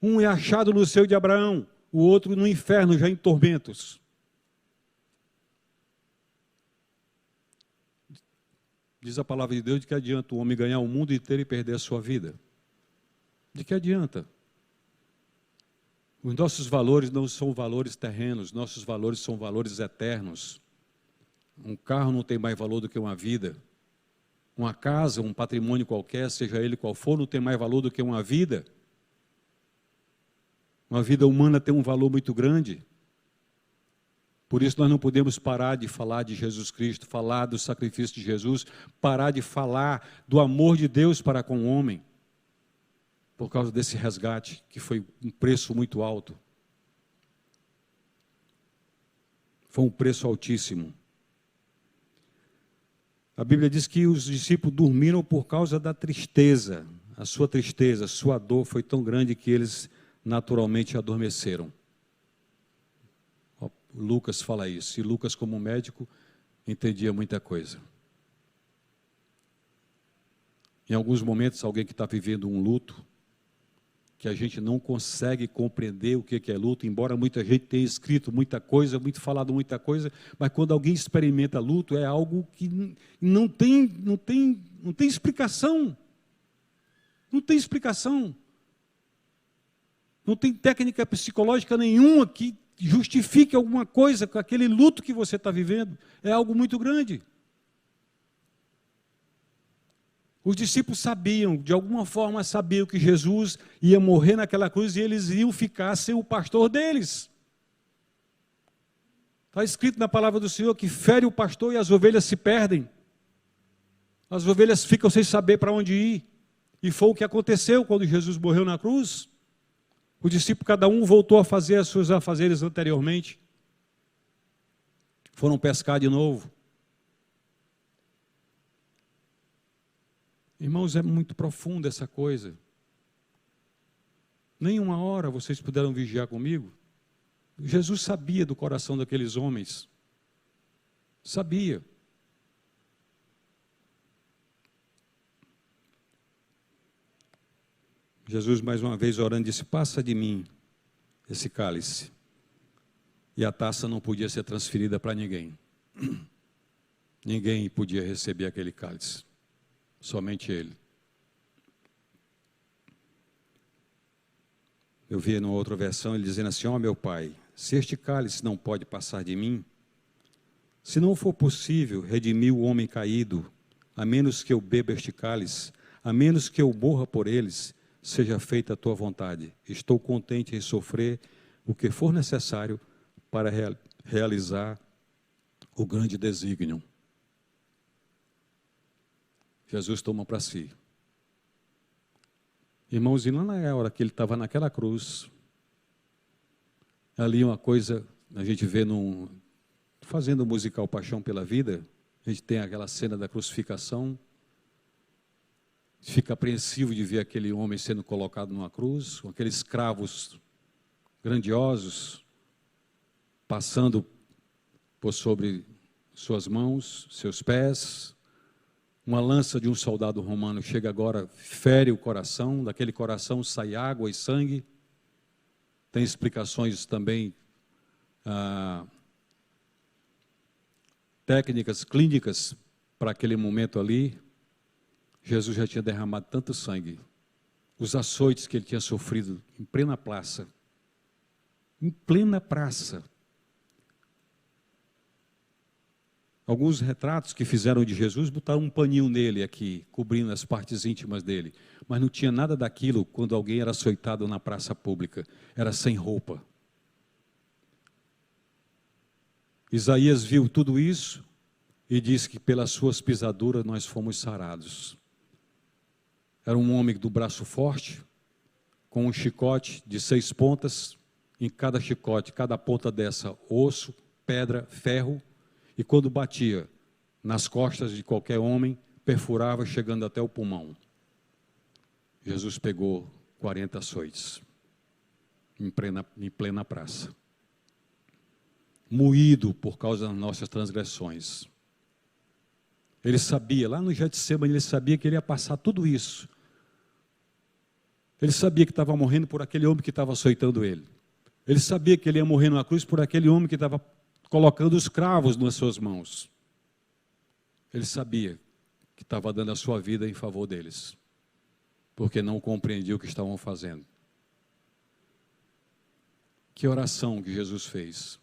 Um é achado no seio de Abraão, o outro no inferno, já em tormentos. Diz a palavra de Deus de que adianta o homem ganhar o mundo inteiro e perder a sua vida. De que adianta? Os nossos valores não são valores terrenos, nossos valores são valores eternos. Um carro não tem mais valor do que uma vida. Uma casa, um patrimônio qualquer, seja ele qual for, não tem mais valor do que uma vida. Uma vida humana tem um valor muito grande. Por isso nós não podemos parar de falar de Jesus Cristo, falar do sacrifício de Jesus, parar de falar do amor de Deus para com o homem. Por causa desse resgate, que foi um preço muito alto. Foi um preço altíssimo. A Bíblia diz que os discípulos dormiram por causa da tristeza. A sua dor foi tão grande que eles naturalmente adormeceram. Lucas fala isso. E Lucas, como médico, entendia muita coisa. Em alguns momentos, alguém que está vivendo um luto, que a gente não consegue compreender o que é luto, embora muita gente tenha escrito muita coisa, falado muita coisa, mas quando alguém experimenta luto, é algo que não tem explicação. Não tem explicação. Não tem técnica psicológica nenhuma que justifique alguma coisa com aquele luto que você está vivendo. É algo muito grande. Os discípulos sabiam, de alguma forma sabiam que Jesus ia morrer naquela cruz e eles iam ficar sem o pastor deles. Está escrito na palavra do Senhor que fere o pastor e as ovelhas se perdem. As ovelhas ficam sem saber para onde ir. E foi o que aconteceu quando Jesus morreu na cruz. O discípulo, cada um, voltou a fazer os seus afazeres anteriormente. Foram pescar de novo. Irmãos, é muito profunda essa coisa. Nem uma hora vocês puderam vigiar comigo. Jesus sabia do coração daqueles homens. Sabia. Jesus, mais uma vez orando, disse: passa de mim esse cálice. E a taça não podia ser transferida para ninguém. Ninguém podia receber aquele cálice. Somente ele. Eu vi numa outra versão ele dizendo assim: ó meu Pai, se este cálice não pode passar de mim, se não for possível redimir o homem caído, a menos que eu beba este cálice, a menos que eu morra por eles, seja feita a tua vontade. Estou contente em sofrer o que for necessário para realizar o grande desígnio. Jesus toma para si. Irmãos, e não na hora que ele estava naquela cruz, ali uma coisa, a gente vê fazendo o musical Paixão pela Vida, a gente tem aquela cena da crucificação, fica apreensivo de ver aquele homem sendo colocado numa cruz, com aqueles cravos grandiosos, passando por sobre suas mãos, seus pés. Uma lança de um soldado romano chega agora, fere o coração, daquele coração sai água e sangue. Tem explicações também técnicas, clínicas para aquele momento ali. Jesus já tinha derramado tanto sangue. Os açoites que ele tinha sofrido em plena praça. Em plena praça. Alguns retratos que fizeram de Jesus botaram um paninho nele aqui, cobrindo as partes íntimas dele. Mas não tinha nada daquilo quando alguém era açoitado na praça pública. Era sem roupa. Isaías viu tudo isso e disse que pelas suas pisaduras nós fomos sarados. Era um homem do braço forte, com um chicote de 6 pontas, em cada chicote, cada ponta dessa, osso, pedra, ferro, e quando batia nas costas de qualquer homem, perfurava, chegando até o pulmão. Jesus pegou 40 açoites, em plena praça, moído por causa das nossas transgressões. Ele sabia, lá no Getsemane, ele sabia que ele ia passar tudo isso. Ele sabia que estava morrendo por aquele homem que estava açoitando ele. Ele sabia que ele ia morrer na cruz por aquele homem que estava colocando os cravos nas suas mãos. Ele sabia que estava dando a sua vida em favor deles, porque não compreendia o que estavam fazendo. Que oração que Jesus fez.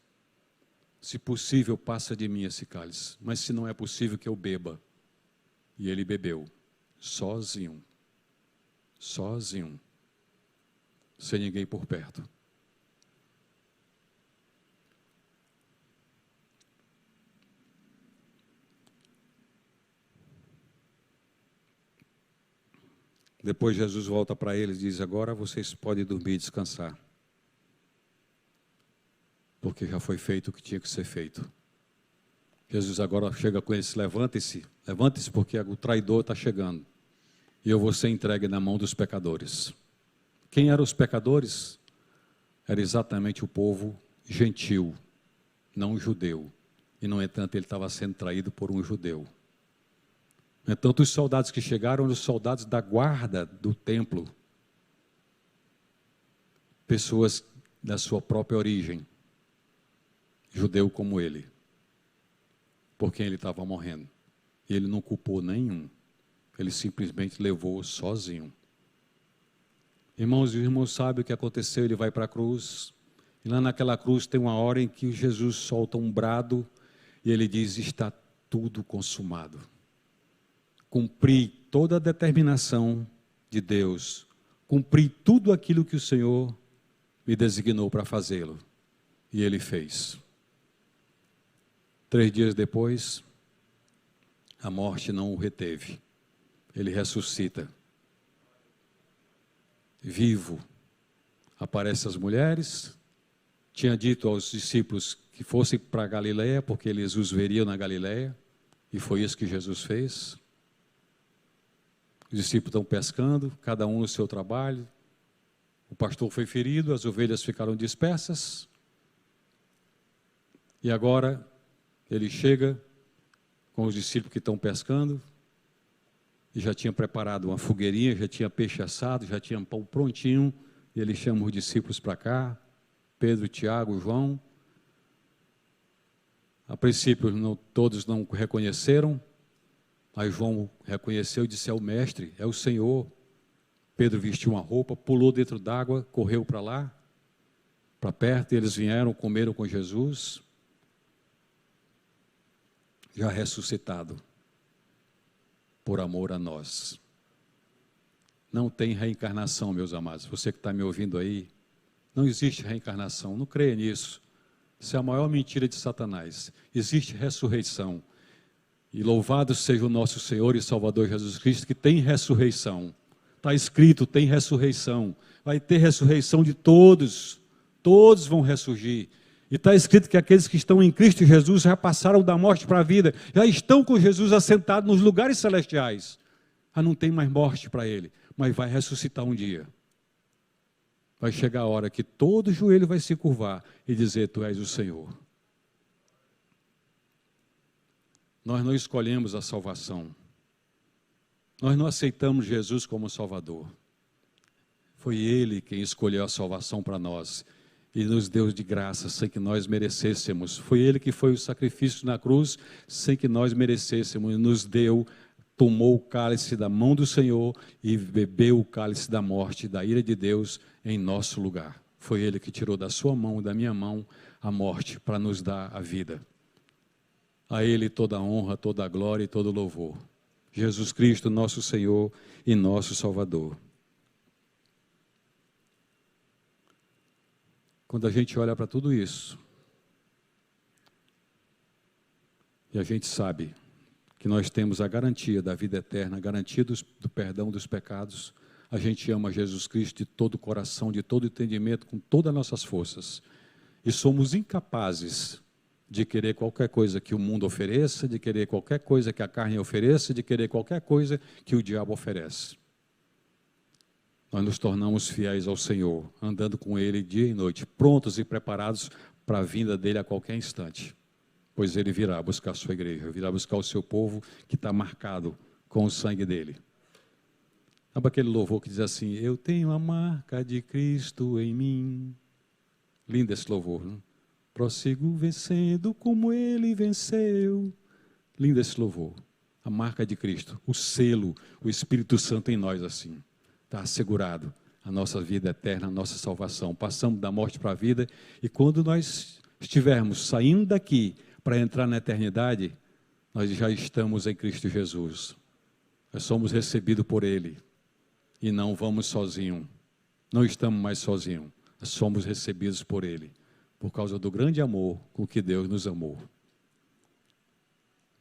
Se possível, passa de mim esse cálice, mas se não é possível que eu beba. E ele bebeu, sozinho, sem ninguém por perto. Depois Jesus volta para eles e diz: agora vocês podem dormir e descansar, porque já foi feito o que tinha que ser feito. Jesus agora chega com eles: levante-se, porque o traidor está chegando, e eu vou ser entregue na mão dos pecadores. Quem eram os pecadores? Era exatamente o povo gentil, não judeu, e no entanto ele estava sendo traído por um judeu. Então, os soldados que chegaram eram os soldados da guarda do templo, pessoas da sua própria origem, judeu como ele, por quem ele estava morrendo. E ele não culpou nenhum, ele simplesmente levou sozinho. Irmãos, o irmão sabe o que aconteceu, ele vai para a cruz, e lá naquela cruz tem uma hora em que Jesus solta um brado, e ele diz: está tudo consumado. Cumpri toda a determinação de Deus, cumpri tudo aquilo que o Senhor me designou para fazê-lo, e ele fez. 3 dias depois, a morte não o reteve, ele ressuscita, vivo, aparece às mulheres, tinha dito aos discípulos que fossem para a Galileia, porque eles os veriam na Galileia, e foi isso que Jesus fez. Os discípulos estão pescando, cada um no seu trabalho. O pastor foi ferido, as ovelhas ficaram dispersas. E agora ele chega com os discípulos que estão pescando, e já tinha preparado uma fogueirinha, já tinha peixe assado, já tinha pão prontinho, e ele chama os discípulos para cá, Pedro, Tiago, João. A princípio todos não reconheceram, mas João reconheceu e disse: é o mestre, é o Senhor. Pedro vestiu uma roupa, pulou dentro d'água, correu para lá, para perto, e eles vieram, comeram com Jesus, já ressuscitado, por amor a nós. Não tem reencarnação, meus amados. Você que está me ouvindo aí, não existe reencarnação, não creia nisso. Isso é a maior mentira de Satanás. Existe ressurreição. E louvado seja o nosso Senhor e Salvador Jesus Cristo, que tem ressurreição. Está escrito, tem ressurreição. Vai ter ressurreição de todos. Todos vão ressurgir. E está escrito que aqueles que estão em Cristo Jesus já passaram da morte para a vida, já estão com Jesus assentados nos lugares celestiais. Já não tem mais morte para ele, mas vai ressuscitar um dia. Vai chegar a hora que todo joelho vai se curvar e dizer: tu és o Senhor. Nós não escolhemos a salvação. Nós não aceitamos Jesus como Salvador. Foi Ele quem escolheu a salvação para nós e nos deu de graça sem que nós merecêssemos. Foi Ele que foi o sacrifício na cruz sem que nós merecêssemos. Nos deu, tomou o cálice da mão do Senhor e bebeu o cálice da morte, da ira de Deus em nosso lugar. Foi Ele que tirou da sua mão, da minha mão, a morte para nos dar a vida. A Ele toda a honra, toda a glória e todo o louvor. Jesus Cristo, nosso Senhor e nosso Salvador. Quando a gente olha para tudo isso, e a gente sabe que nós temos a garantia da vida eterna, a garantia do perdão dos pecados. A gente ama Jesus Cristo de todo o coração, de todo o entendimento, com todas as nossas forças. E somos incapazes de querer qualquer coisa que o mundo ofereça, de querer qualquer coisa que a carne ofereça, de querer qualquer coisa que o diabo oferece. Nós nos tornamos fiéis ao Senhor, andando com Ele dia e noite, prontos e preparados para a vinda dEle a qualquer instante. Pois Ele virá buscar a sua igreja, virá buscar o seu povo que está marcado com o sangue dEle. Sabe aquele louvor que diz assim, eu tenho a marca de Cristo em mim. Lindo esse louvor, não? Prossigo vencendo como Ele venceu. Lindo esse louvor. A marca de Cristo, o selo, o Espírito Santo em nós assim. Está assegurado a nossa vida eterna, a nossa salvação. Passamos da morte para a vida e quando nós estivermos saindo daqui para entrar na eternidade, nós já estamos em Cristo Jesus. Nós somos recebidos por Ele e não vamos sozinhos. Não estamos mais sozinhos. Nós somos recebidos por Ele, por causa do grande amor com que Deus nos amou.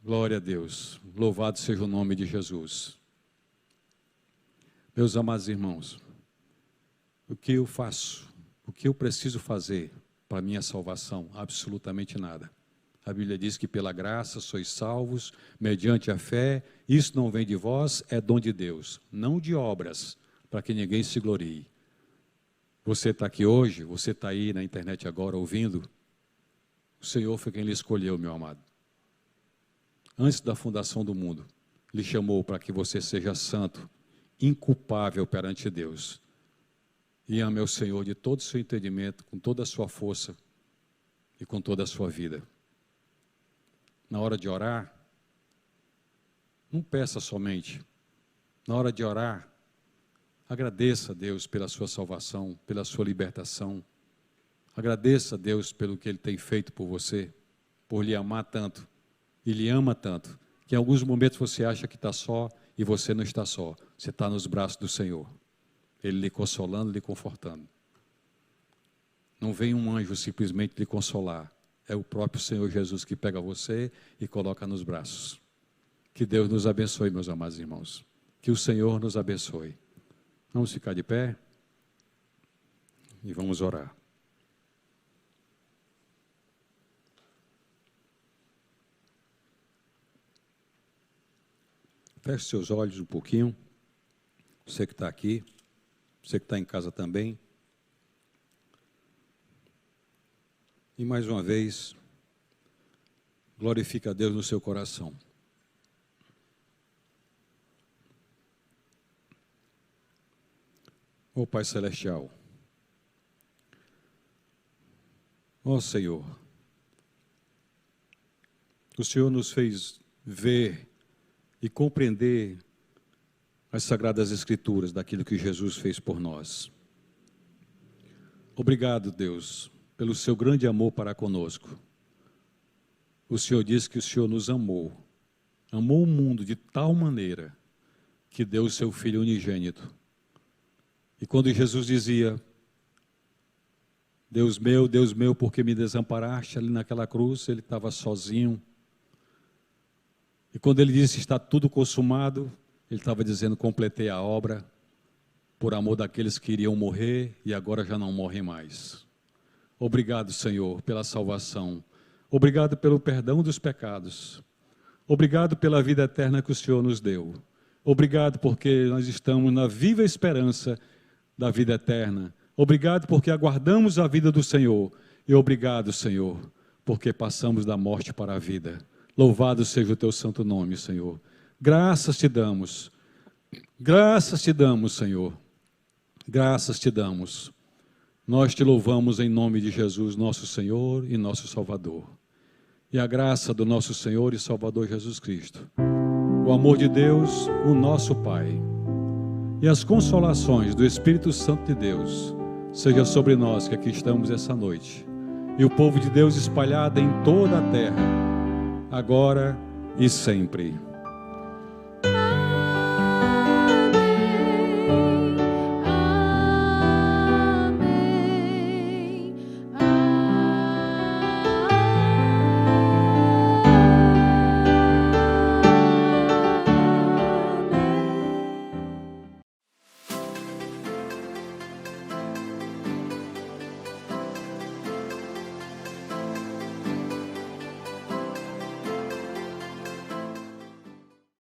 Glória a Deus. Louvado seja o nome de Jesus. Meus amados irmãos, o que eu faço, o que eu preciso fazer para a minha salvação? Absolutamente nada. A Bíblia diz que pela graça sois salvos, mediante a fé, isso não vem de vós, é dom de Deus, não de obras, para que ninguém se glorie. Você está aqui hoje, você está aí na internet agora ouvindo, o Senhor foi quem lhe escolheu, meu amado. Antes da fundação do mundo, lhe chamou para que você seja santo, inculpável perante Deus. E ame ao Senhor de todo o seu entendimento, com toda a sua força e com toda a sua vida. Na hora de orar, não peça somente. Na hora de orar, agradeça a Deus pela sua salvação, pela sua libertação. Agradeça a Deus pelo que Ele tem feito por você, por lhe amar tanto. E lhe ama tanto, que em alguns momentos você acha que está só e você não está só. Você está nos braços do Senhor. Ele lhe consolando, lhe confortando. Não vem um anjo simplesmente lhe consolar. É o próprio Senhor Jesus que pega você e coloca nos braços. Que Deus nos abençoe, meus amados irmãos. Que o Senhor nos abençoe. Vamos ficar de pé e vamos orar. Feche seus olhos um pouquinho. Você que está aqui, você que está em casa também. E mais uma vez, glorifique a Deus no seu coração. Ó Pai Celestial, ó Senhor, o Senhor nos fez ver e compreender as Sagradas Escrituras daquilo que Jesus fez por nós. Obrigado, Deus, pelo seu grande amor para conosco. O Senhor diz que o Senhor nos amou o mundo de tal maneira que deu o seu Filho unigênito. E quando Jesus dizia, Deus meu, por que me desamparaste? Ali naquela cruz, ele estava sozinho. E quando ele disse, está tudo consumado, ele estava dizendo, completei a obra, por amor daqueles que iriam morrer e agora já não morrem mais. Obrigado, Senhor, pela salvação. Obrigado pelo perdão dos pecados. Obrigado pela vida eterna que o Senhor nos deu. Obrigado porque nós estamos na viva esperança da vida eterna. Obrigado porque aguardamos a vida do Senhor. E obrigado, Senhor, porque passamos da morte para a vida. Louvado seja o teu santo nome, Senhor. Graças te damos, Senhor. Graças te damos. Nós te louvamos em nome de Jesus, nosso Senhor e nosso Salvador. E a graça do nosso Senhor e Salvador Jesus Cristo, o amor de Deus, o nosso Pai, e as consolações do Espírito Santo de Deus, seja sobre nós que aqui estamos essa noite, e o povo de Deus espalhado em toda a terra, agora e sempre.